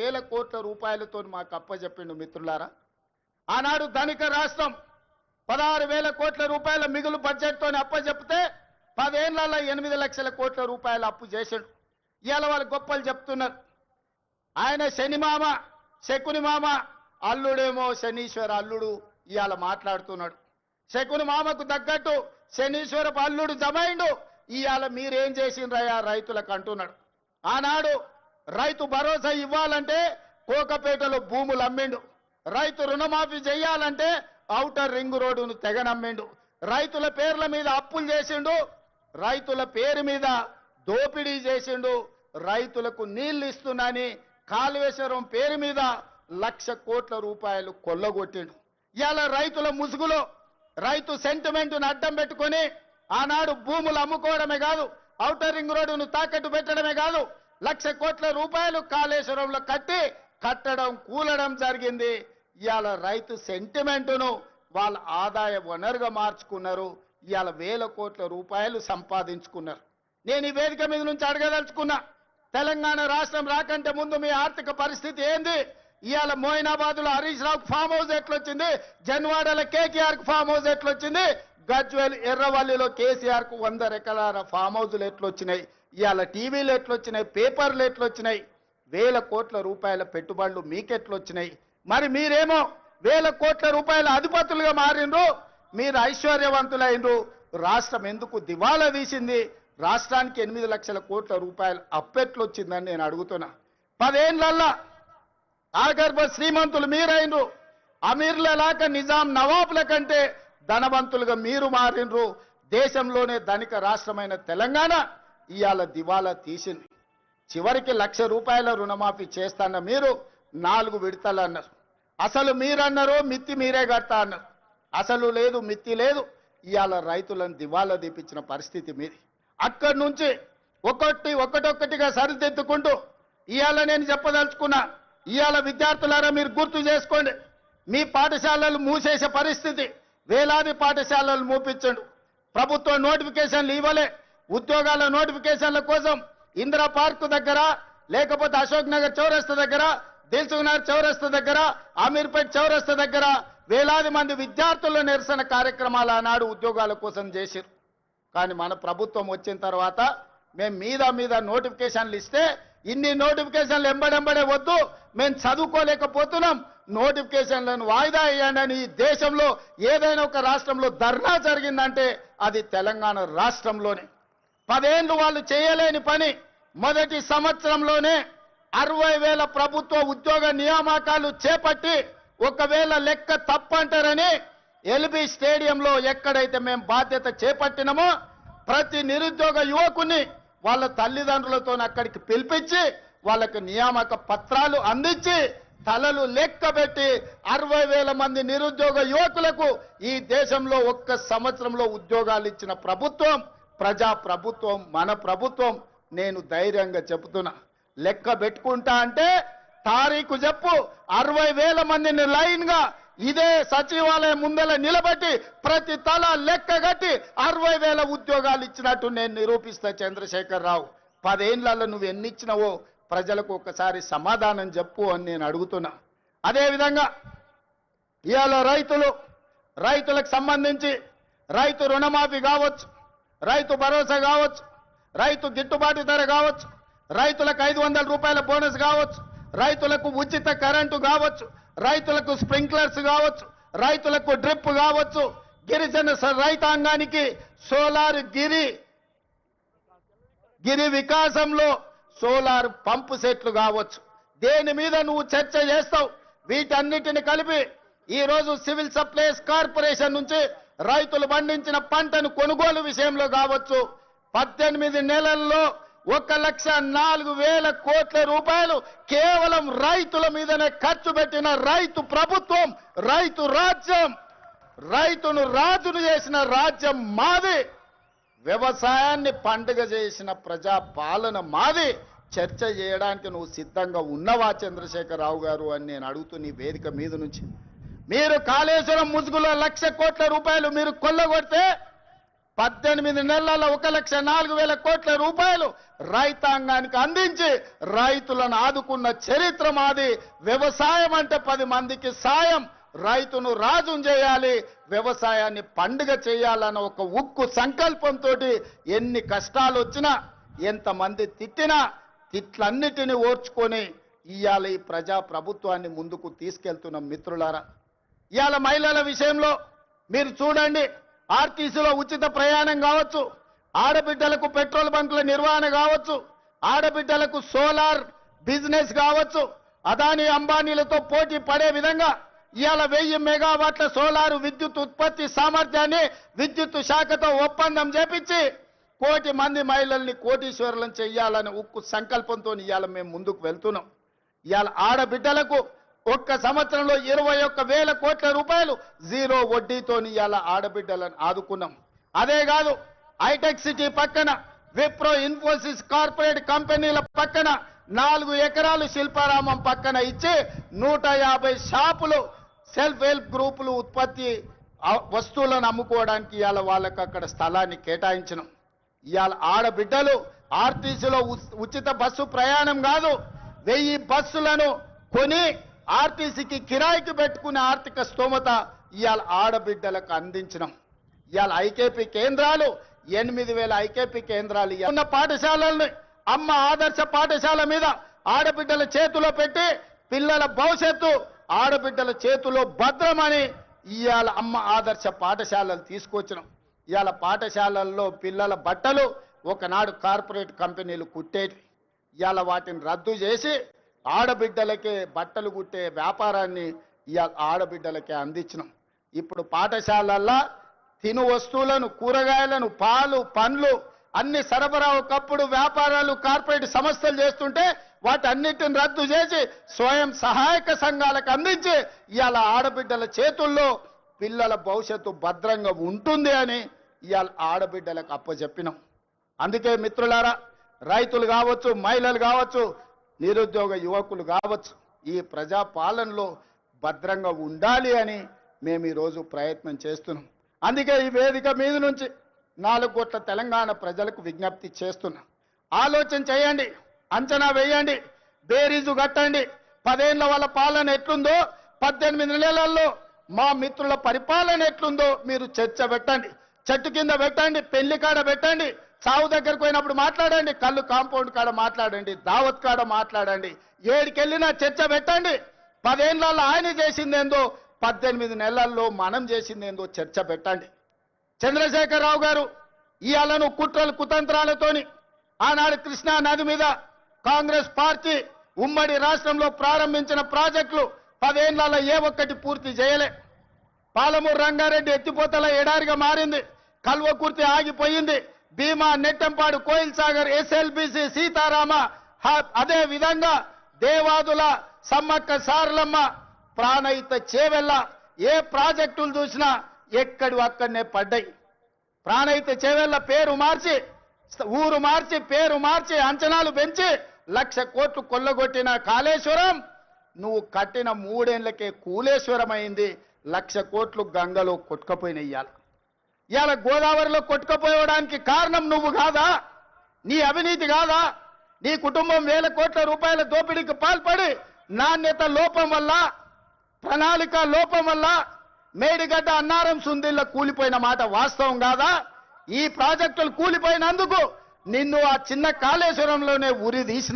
6,000 కోట్ల రూపాయలతో మాకు అప్పచెప్పిండు మిత్రులారా. ఆనాడు ధనిక రాష్ట్రం 16,000 కోట్ల రూపాయల మిగులు బడ్జెట్తో అప్పచెప్తే 10 ఏళ్లలో 8 లక్షల కోట్ల రూపాయల అప్పు చేశాడు. ఇవాళ వాళ్ళు గొప్పలు చెప్తున్నారు. ఆయన శని మామ, శకుని మామ, అల్లుడేమో శనీశ్వర అల్లుడు ఇవాళ మాట్లాడుతున్నాడు. శకుని మామకు తగ్గట్టు శనీశ్వరపు అల్లుడు జమైండు. ఇవాళ మీరేం చేసిండ్రయ్యా రైతులకు అంటున్నాడు. ఆనాడు రైతు భరోసా ఇవ్వాలంటే కోకపేటలో భూములు అమ్మిండు. రైతు రుణమాఫీ చేయాలంటే ఔటర్ రింగ్ రోడ్డును తెగనమ్మిండు. రైతుల పేర్ల మీద అప్పులు చేసిండు. రైతుల పేరు మీద దోపిడీ చేసిండు. రైతులకు నీళ్లు ఇస్తున్నాని కాళేశ్వరం పేరు మీద 1,00,000 కోట్ల రూపాయలు కొల్లగొట్టిండు. ఇవాళ రైతుల ముసుగులో రైతు సెంటిమెంట్ను అడ్డం పెట్టుకొని ఆనాడు భూములు అమ్ముకోవడమే కాదు, ఔటర్ రింగ్ రోడ్డును తాకట్టు పెట్టడమే కాదు, 1,00,000 కోట్ల రూపాయలు కాళేశ్వరంలో కట్టడం కూలడం జరిగింది. ఇవాళ రైతు సెంటిమెంటును వాళ్ళ ఆదాయ వనరుగా మార్చుకున్నారు. ఇవాళ 1,000 కోట్ల రూపాయలు సంపాదించుకున్నారు. నేను ఈ వేదిక మీద నుంచి అడగదలుచుకున్నా, తెలంగాణ రాష్ట్రం రాకంటే ముందు మీ ఆర్థిక పరిస్థితి ఏంది? ఇవాళ మోయినాబాద్లో హరీష్ రావుకు ఫామ్ హౌస్ ఎట్లొచ్చింది? జన్వాడలో కేకేఆర్కు ఫామ్ హౌస్ ఎట్లొచ్చింది? గజ్వేల్ ఎర్రవల్లిలో కేసీఆర్కు 100 ఎకరాల ఫామ్ హౌజులు ఎట్లొచ్చినాయి? ఇవాళ టీవీలు ఎట్లొచ్చినాయి? పేపర్లు ఎట్లొచ్చినాయి? 1,000 కోట్ల రూపాయల పెట్టుబడులు మీకెట్లొచ్చినాయి? మరి మీరేమో 1,000 కోట్ల రూపాయల అధిపతులుగా మారిండ్రు, మీరు ఐశ్వర్యవంతులైనరు. రాష్ట్రం ఎందుకు దివాలా తీసింది? రాష్ట్రానికి 8 లక్షల కోట్ల రూపాయలు అప్పెట్లొచ్చిందని నేను అడుగుతున్నా. 10 ఏళ్లల్లా ఆగర్భ శ్రీమంతులు మీరైనరు. అమీర్లలాక నిజాం నవాబుల కంటే ధనవంతులుగా మీరు మారినరు. దేశంలోనే ధనిక రాష్ట్రమైన తెలంగాణ ఇవాళ దివాలా తీసింది. చివరికి 1,00,000 రూపాయల రుణమాఫీ చేస్తాన్న మీరు 4 విడతలు అన్నారు. అసలు మీరన్నారు మిత్తి మీరే కడతా అన్నారు. అసలు లేదు మిత్తి లేదు. ఇవాళ రైతులను దివాలా తీపించిన పరిస్థితి మీది. అక్కడి నుంచి ఒక్కొక్కటిగా సరిదిద్దుకుంటూ ఇవాళ నేను చెప్పదలుచుకున్నా. ఇవాళ విద్యార్థులారా మీరు గుర్తు చేసుకోండి, మీ పాఠశాలలు మూసేసే పరిస్థితి. వేలాది పాఠశాలలు మూపించండు. ప్రభుత్వ నోటిఫికేషన్లు ఇవ్వలే. ఉద్యోగాల నోటిఫికేషన్ల కోసం ఇందిరా పార్క్ దగ్గర, లేకపోతే అశోక్ నగర్ చౌరస్తా దగ్గర, దిల్సుఖ్ నగర్ చౌరస్తా దగ్గర, అమీర్పేట్ చౌరస్తా దగ్గర వేలాది మంది విద్యార్థుల నిరసన కార్యక్రమాలు ఆనాడు ఉద్యోగాల కోసం చేశారు. కానీ మన ప్రభుత్వం వచ్చిన తర్వాత మేము మీద నోటిఫికేషన్లు ఇస్తే ఇన్ని నోటిఫికేషన్లు ఎంబడెంబడే వద్దు, మేము చదువుకోలేకపోతున్నాం, నోటిఫికేషన్లను వాయిదా వేయండి. ఈ దేశంలో ఏదైనా ఒక రాష్ట్రంలో ధర్నా జరిగిందంటే అది తెలంగాణ రాష్ట్రంలోనే. 10 ఏళ్ళు వాళ్ళు చేయలేని పని మొదటి సంవత్సరంలోనే 60,000 ప్రభుత్వ ఉద్యోగ నియామకాలు చేపట్టి, ఒకవేళ లెక్క తప్పంటారని ఎల్బీ స్టేడియంలో ఎక్కడైతే మేము బాధ్యత చేపట్టినామో ప్రతి నిరుద్యోగ యువకుని వాళ్ళ తల్లిదండ్రులతో అక్కడికి పిలిపించి వాళ్ళకి నియామక పత్రాలు అందించి తలలు లెక్కబెట్టి 60,000 మంది నిరుద్యోగ యువకులకు ఈ దేశంలో ఒక్క సంవత్సరంలో ఉద్యోగాలు ఇచ్చిన ప్రభుత్వం ప్రజా ప్రభుత్వం, మన ప్రభుత్వం. నేను ధైర్యంగా చెబుతున్నా, లెక్క పెట్టుకుంటా అంటే తారీఖు చెప్పు, 60,000 మందిని లైన్గా ఇదే సచివాలయం ముందల నిలబెట్టి ప్రతి తల లెక్క కట్టి 60,000 ఉద్యోగాలు ఇచ్చినట్టు నేను నిరూపిస్తా. చంద్రశేఖర్ రావు, 10 ఏళ్లలో నువ్వు ఎన్ని ఇచ్చినావో ప్రజలకు ఒకసారి సమాధానం చెప్పు అని నేను అడుగుతున్నా. అదేవిధంగా ఇవాళ రైతులకు సంబంధించి రైతు రుణమాఫీ కావచ్చు, రైతు భరోసా కావచ్చు, రైతు గిట్టుబాటు ధర కావచ్చు, రైతులకు 500 రూపాయల బోనస్ కావచ్చు, రైతులకు ఉచిత కరెంటు కావచ్చు, రైతులకు స్ప్రింక్లర్స్ కావచ్చు, రైతులకు డ్రిప్ కావచ్చు, గిరిజన రైతాంగానికి సోలార్ గిరి వికాసంలో సోలార్ పంపు సెట్లు కావచ్చు. దేని మీద నువ్వు చర్చ చేస్తావు? వీటన్నిటిని కలిపి ఈరోజు సివిల్ సప్లైస్ కార్పొరేషన్ నుంచి రైతులు పండించిన పంటను కొనుగోలు విషయంలో కావచ్చు 18 నెలల్లో 1,04,000 కోట్ల రూపాయలు కేవలం రైతుల మీదనే ఖర్చు పెట్టిన రైతు ప్రభుత్వం, రైతు రాజ్యం, రైతును రాజును చేసిన రాజ్యం మాది, వ్యవసాయాన్ని పండుగ చేసిన ప్రజా పాలన మాది. చర్చ చేయడానికి నువ్వు సిద్ధంగా ఉన్నవా చంద్రశేఖరరావు గారు అని నేను అడుగుతూ నీ వేదిక మీద నుంచి. మీరు కాళేశ్వరం ముసుగులో 1,00,000 కోట్ల రూపాయలు మీరు కొల్లగొడితే 18 నెలల 1,04,000 కోట్ల రూపాయలు రైతాంగానికి అందించి రైతులను ఆదుకున్న చరిత్ర మాది. వ్యవసాయం అంటే 10 మందికి సాయం, రైతును రాజును చేయాలి, వ్యవసాయాన్ని పండుగ చేయాలన్న ఒక ఉక్కు సంకల్పంతో ఎన్ని కష్టాలు వచ్చినా ఎంతమంది తిట్టినా తిట్లన్నిటిని ఓర్చుకొని ఇవాళ ఈ ప్రజా ప్రభుత్వాన్ని ముందుకు తీసుకెళ్తున్న మిత్రులారా, ఇవాళ మహిళల విషయంలో మీరు చూడండి, ఆర్టీసీలో ఉచిత ప్రయాణం కావచ్చు, ఆడబిడ్డలకు పెట్రోల్ బంకుల నిర్వహణ కావచ్చు, ఆడబిడ్డలకు సోలార్ బిజినెస్ కావచ్చు, అదానీ అంబానీలతో పోటీ పడే విధంగా ఇవాళ 1000 మెగావాట్ల సోలారు విద్యుత్ ఉత్పత్తి సామర్థ్యాన్ని విద్యుత్ శాఖతో ఒప్పందం చేపించి 1 కోటి మంది మహిళల్ని కోటీశ్వరులను చెయ్యాలని ఉక్కు సంకల్పంతో ఇవాళ మేము ముందుకు వెళ్తున్నాం. ఇవాళ ఆడబిడ్డలకు ఒక్క సంవత్సరంలో 21,000 కోట్ల రూపాయలు జీరో వడ్డీతో ఇవాళ ఆడబిడ్డలను ఆదుకున్నాం. అదే కాదు, హైటెక్ సిటీ పక్కన విప్రో ఇన్ఫోసిస్ కార్పొరేట్ కంపెనీల పక్కన 4 ఎకరాలు శిల్పారామం పక్కన ఇచ్చి 150 షాపులు సెల్ఫ్ హెల్ప్ గ్రూపులు ఉత్పత్తి వస్తువులను అమ్ముకోవడానికి ఇవాళ వాళ్ళకి అక్కడ స్థలాన్ని కేటాయించినాం. ఇవాళ ఆడబిడ్డలు ఆర్టీసీలో ఉచిత బస్సు ప్రయాణం కాదు, 1000 బస్సులను కొని ఆర్టీసీకి కిరాయికి పెట్టుకునే ఆర్థిక స్తోమత ఇవాళ ఆడబిడ్డలకు అందించినాం. ఇవాళ ఐకేపీ కేంద్రాలు 8,000 ఐకేపీ కేంద్రాలు ఉన్న పాఠశాలల్ని అమ్మ ఆదర్శ పాఠశాల మీద ఆడబిడ్డల చేతిలో పెట్టి పిల్లల భవిష్యత్తు ఆడబిడ్డల చేతిలో భద్రమని ఇవాళ అమ్మ ఆదర్శ పాఠశాలలు తీసుకొచ్చినాం. ఇవాళ పాఠశాలల్లో పిల్లల బట్టలు ఒకనాడు కార్పొరేట్ కంపెనీలు కుట్టేటి, ఇవాళ వాటిని రద్దు చేసి ఆడబిడ్డలకే బట్టలు కుట్టే వ్యాపారాన్ని ఇవాళ ఆడబిడ్డలకే అందించినాం. ఇప్పుడు పాఠశాలల్లో తిను వస్తువులను, కూరగాయలను, పాలు, పండ్లు అన్ని సరఫరా ఒకప్పుడు వ్యాపారాలు కార్పొరేట్ సంస్థలు చేస్తుంటే వాటన్నిటిని రద్దు చేసి స్వయం సహాయక సంఘాలకు అందించి ఇవాళ ఆడబిడ్డల చేతుల్లో పిల్లల భవిష్యత్తు భద్రంగా ఉంటుంది అని ఇవాళ ఆడబిడ్డలకు అప్పచెప్పినాం. అందుకే మిత్రులారా, రైతులు కావచ్చు, మహిళలు కావచ్చు, నిరుద్యోగ యువకులు కావచ్చు, ఈ ప్రజా పాలనలో భద్రంగా ఉండాలి అని మేము ఈరోజు ప్రయత్నం చేస్తున్నాం. అందుకే ఈ వేదిక మీద నుంచి 4 కోట్ల తెలంగాణ ప్రజలకు విజ్ఞప్తి చేస్తున్నాం. ఆలోచన చేయండి, అంచనా వేయండి, బేరీజు కట్టండి. 10 ఏళ్ల వాళ్ళ పాలన ఎట్లుందో, 18 నెలల్లో మా మిత్రుల పరిపాలన ఎట్లుందో మీరు చర్చ పెట్టండి. చెట్టు కింద పెట్టండి, పెళ్లి కాడ పెట్టండి, చావు దగ్గరకు పోయినప్పుడు మాట్లాడండి, కళ్ళు కాంపౌండ్ కాడ మాట్లాడండి, దావత్ కాడ మాట్లాడండి, ఏడికెళ్ళినా చర్చ పెట్టండి. 10 ఏళ్లలో ఆయన చేసిందేందో, 18 నెలల్లో మనం చేసిందేందో చర్చ పెట్టండి. చంద్రశేఖరరావు గారు ఇవాళను కుట్రలు కుతంత్రాలతోని ఆనాడు కృష్ణా నది మీద కాంగ్రెస్ పార్టీ ఉమ్మడి రాష్ట్రంలో ప్రారంభించిన ప్రాజెక్టులు 10 ఏళ్లలో ఏ ఒక్కటి పూర్తి చేయలే. పాలమూరు రంగారెడ్డి ఎత్తిపోతల ఎడారిగా మారింది, కల్వకుర్తి ఆగిపోయింది, భీమా, నెట్టంపాడు, కోయిల్ సాగర్, ఎస్ఎల్బిసి, సీతారామ, అదే విధంగా దేవాదుల, సమ్మక్క సారలమ్మ, ప్రాణహిత చేవెళ్ళ, ఏ ప్రాజెక్టులు చూసినా ఎక్కడి అక్కడనే పడ్డాయి. ప్రాణహిత చేవెళ్ళ పేరు మార్చి, ఊరు మార్చి, పేరు మార్చి, అంచనాలు పెంచి 1,00,000 కోట్లు కొల్లగొట్టిన కాళేశ్వరం నువ్వు కట్టిన 3 ఏళ్లకే కూలేశ్వరం అయింది. 1,00,000 కోట్లు గంగలో కొట్టుకపోయినయ్యాల. ఇవాళ గోదావరిలో కొట్టుకపోవడానికి కారణం నువ్వు కాదా? నీ అవినీతి కాదా? నీ కుటుంబం 1,000 కోట్ల రూపాయల దోపిడీకి పాల్పడి నాణ్యత లోపం వల్ల, ప్రణాళిక లోపం వల్ల మేడిగడ్డ, అన్నారం, సుందిళ్ళ కూలిపోయిన మాట వాస్తవం కాదా? ఈ ప్రాజెక్టులు కూలిపోయినందుకు నిన్ను ఆ చిన్న కాళేశ్వరంలోనే ఉరి తీసిన